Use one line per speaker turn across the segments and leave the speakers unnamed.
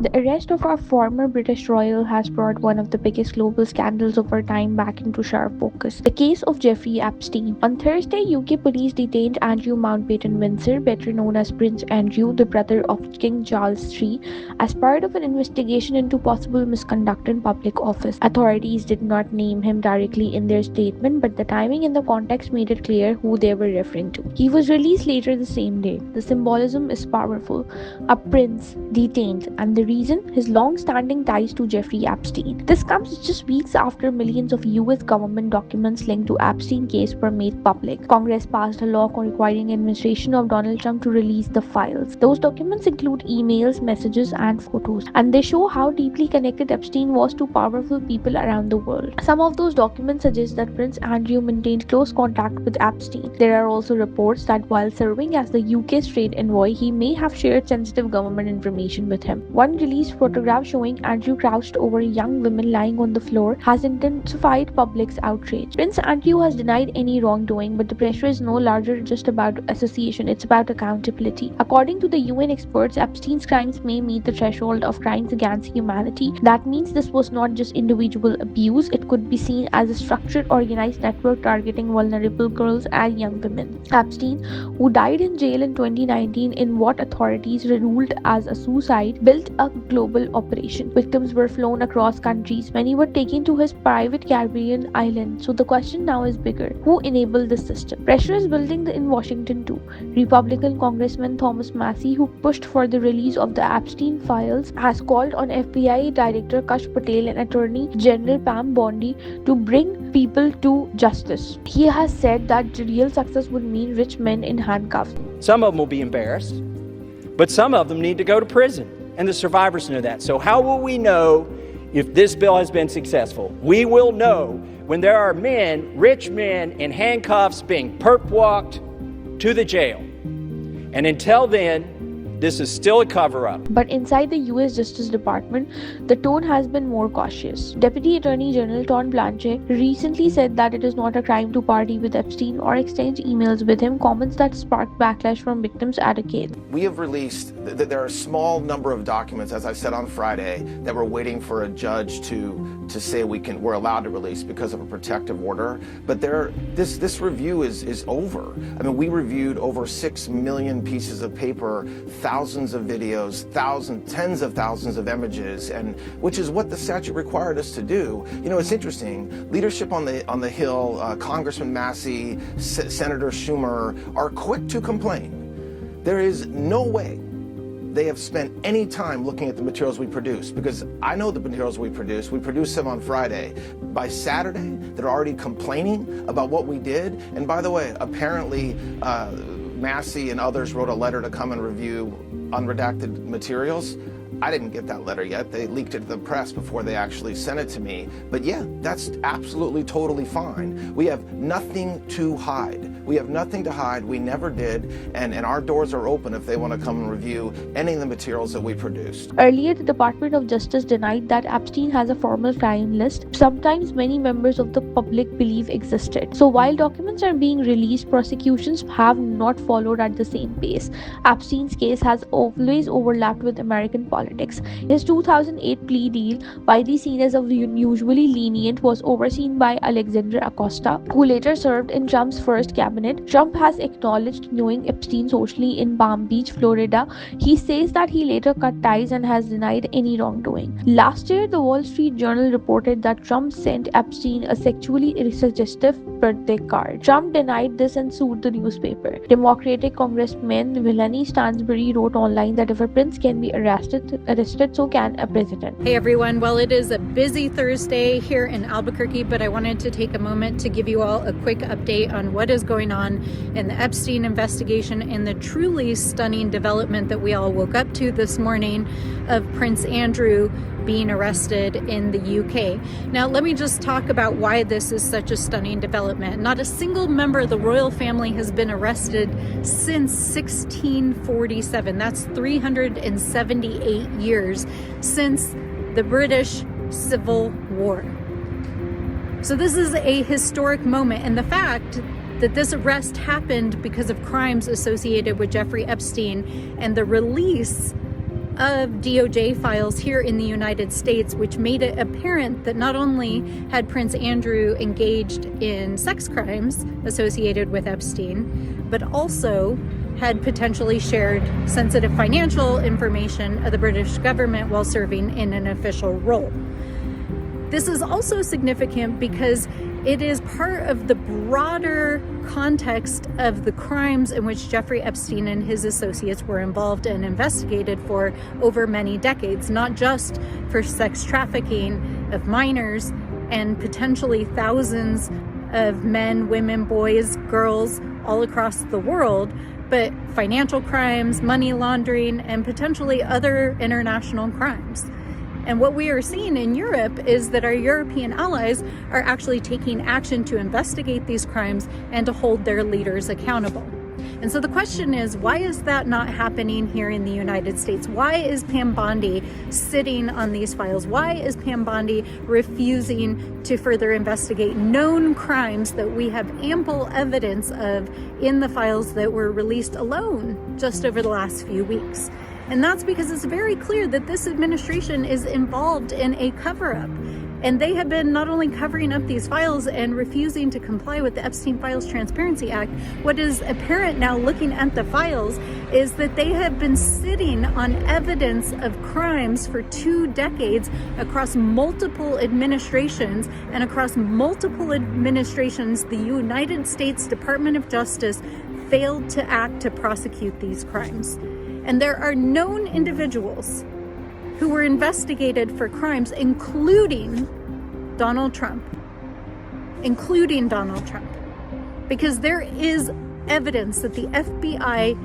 The arrest of our former British royal has brought one of the biggest global scandals of our time back into sharp focus. The case of Jeffrey Epstein. On Thursday, UK police detained Andrew Mountbatten-Windsor, better known as Prince Andrew, the brother of King Charles III, as part of an investigation into possible misconduct in public office. Authorities did not name him directly in their statement, but the timing and the context made it clear who they were referring to. He was released later the same day. The symbolism is powerful. A prince detained, and the reason? His long-standing ties to Jeffrey Epstein. This comes just weeks after millions of US government documents linked to Epstein case were made public. Congress passed a law requiring administration of Donald Trump to release the files. Those documents include emails, messages, and photos, and they show how deeply connected Epstein was to powerful people around the world. Some of those documents suggest that Prince Andrew maintained close contact with Epstein. There are also reports that while serving as the UK's trade envoy, he may have shared sensitive government information with him. One released photograph showing Andrew crouched over young women lying on the floor has intensified public's outrage. Prince Andrew has denied any wrongdoing, but the pressure is no longer just about association, it's about accountability. According to the UN experts, Epstein's crimes may meet the threshold of crimes against humanity. That means this was not just individual abuse, it could be seen as a structured, organized network targeting vulnerable girls and young women. Epstein, who died in jail in 2019 in what authorities ruled as a suicide, built a global operation. Victims were flown across countries. Many were taken to his private Caribbean island. So the question now is bigger. Who enabled this system? Pressure is building in Washington too. Republican Congressman Thomas Massie, who pushed for the release of the Epstein files, has called on FBI Director Kash Patel and Attorney General Pam Bondi to bring people to justice. He has said that real success would mean rich men in handcuffs.
Some of them will be embarrassed, but some of them need to go to prison, and the survivors know that. So how will we know if this bill has been successful? We will know when there are men, rich men, in handcuffs being perp-walked to the jail. And until then, this is still a cover-up.
But inside the US Justice Department, the tone has been more cautious. Deputy Attorney General Todd Blanche recently said that it is not a crime to party with Epstein or exchange emails with him, comments that sparked backlash from victims' advocates.
We have released, there are a small number of documents, as I said on Friday, that we're waiting for a judge to say we're allowed to release because of a protective order. But this review is over. I mean, we reviewed over 6 million pieces of paper, thousands of videos, tens of thousands of images, and which is what the statute required us to do. You know, it's interesting. Leadership on the Hill, Congressman Massie, Senator Schumer are quick to complain. There is no way they have spent any time looking at the materials we produce, because I know the materials we produced them on Friday. By Saturday, they're already complaining about what we did. And by the way, apparently Massie and others wrote a letter to come and review unredacted materials. I didn't get that letter yet. They leaked it to the press before they actually sent it to me. But yeah, that's absolutely totally fine. We have nothing to hide. We have nothing to hide. We never did. And our doors are open if they want to come and review any of the materials that we produced.
Earlier, the Department of Justice denied that Epstein has a formal crime list, sometimes many members of the public believe existed. So while documents are being released, prosecutions have not followed at the same pace. Epstein's case has always overlapped with American politics. His 2008 plea deal, widely seen as unusually lenient, was overseen by Alexandria Acosta, who later served in Trump's first cabinet. Trump has acknowledged knowing Epstein socially in Palm Beach, Florida. He says that he later cut ties and has denied any wrongdoing. Last year, the Wall Street Journal reported that Trump sent Epstein a sexually suggestive birthday card. Trump denied this and sued the newspaper. Democratic Congressman Vilani Stansbury wrote online that if a prince can be arrested, so can a president.
Hey everyone, well, it is a busy Thursday here in Albuquerque, but I wanted to take a moment to give you all a quick update on what is going on in the Epstein investigation and the truly stunning development that we all woke up to this morning of Prince Andrew being arrested in the UK. Now, let me just talk about why this is such a stunning development. Not a single member of the royal family has been arrested since 1647. That's 378 years since the British Civil War. So this is a historic moment, and the fact that this arrest happened because of crimes associated with Jeffrey Epstein and the release of DOJ files here in the United States, which made it apparent that not only had Prince Andrew engaged in sex crimes associated with Epstein, but also had potentially shared sensitive financial information of the British government while serving in an official role. This is also significant because it is part of the broader context of the crimes in which Jeffrey Epstein and his associates were involved and investigated for over many decades, not just for sex trafficking of minors and potentially thousands of men, women, boys, girls all across the world, but financial crimes, money laundering, and potentially other international crimes. And what we are seeing in Europe is that our European allies are actually taking action to investigate these crimes and to hold their leaders accountable. And so the question is, why is that not happening here in the United States? Why is Pam Bondi sitting on these files? Why is Pam Bondi refusing to further investigate known crimes that we have ample evidence of in the files that were released alone just over the last few weeks? And that's because it's very clear that this administration is involved in a cover-up. And they have been not only covering up these files and refusing to comply with the Epstein Files Transparency Act, what is apparent now looking at the files is that they have been sitting on evidence of crimes for 2 decades across multiple administrations, and across multiple administrations, the United States Department of Justice failed to act to prosecute these crimes. And there are known individuals who were investigated for crimes, including Donald Trump. Because there is evidence that the FBI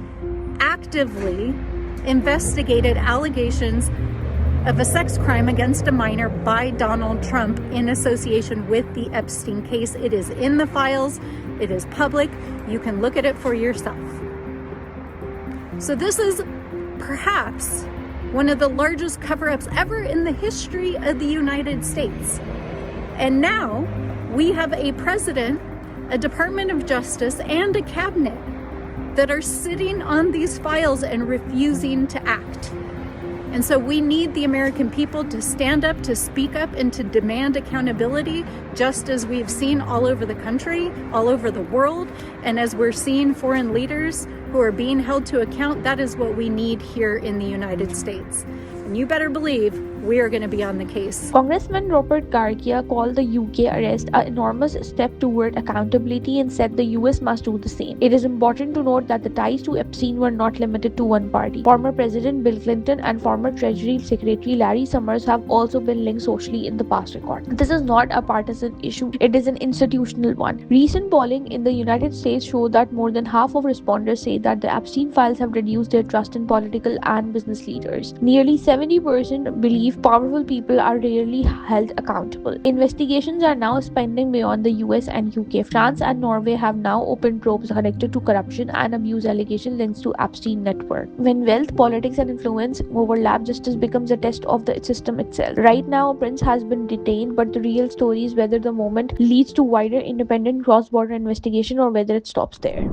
actively investigated allegations of a sex crime against a minor by Donald Trump in association with the Epstein case. It is in the files. It is public. You can look at it for yourself. So this is perhaps one of the largest cover-ups ever in the history of the United States. And now we have a president, a Department of Justice, and a cabinet that are sitting on these files and refusing to act. And so we need the American people to stand up, to speak up, and to demand accountability, just as we've seen all over the country, all over the world. And as we're seeing foreign leaders who are being held to account, that is what we need here in the United States. And you better believe we are going to be on the case.
Congressman Robert Garcia called the UK arrest an enormous step toward accountability and said the US must do the same. It is important to note that the ties to Epstein were not limited to one party. Former President Bill Clinton and former Treasury Secretary Larry Summers have also been linked socially in the past record. This is not a partisan issue, it is an institutional one. Recent polling in the United States showed that more than half of respondents say that the Epstein files have reduced their trust in political and business leaders. Nearly 70% believe powerful people are rarely held accountable. Investigations are now expanding beyond the US and UK. France and Norway have now opened probes connected to corruption and abuse allegation links to Epstein network. When wealth, politics, and influence overlap, justice becomes a test of the system itself. Right now, Prince has been detained, but the real story is whether the moment leads to wider independent cross-border investigation or whether it stops there.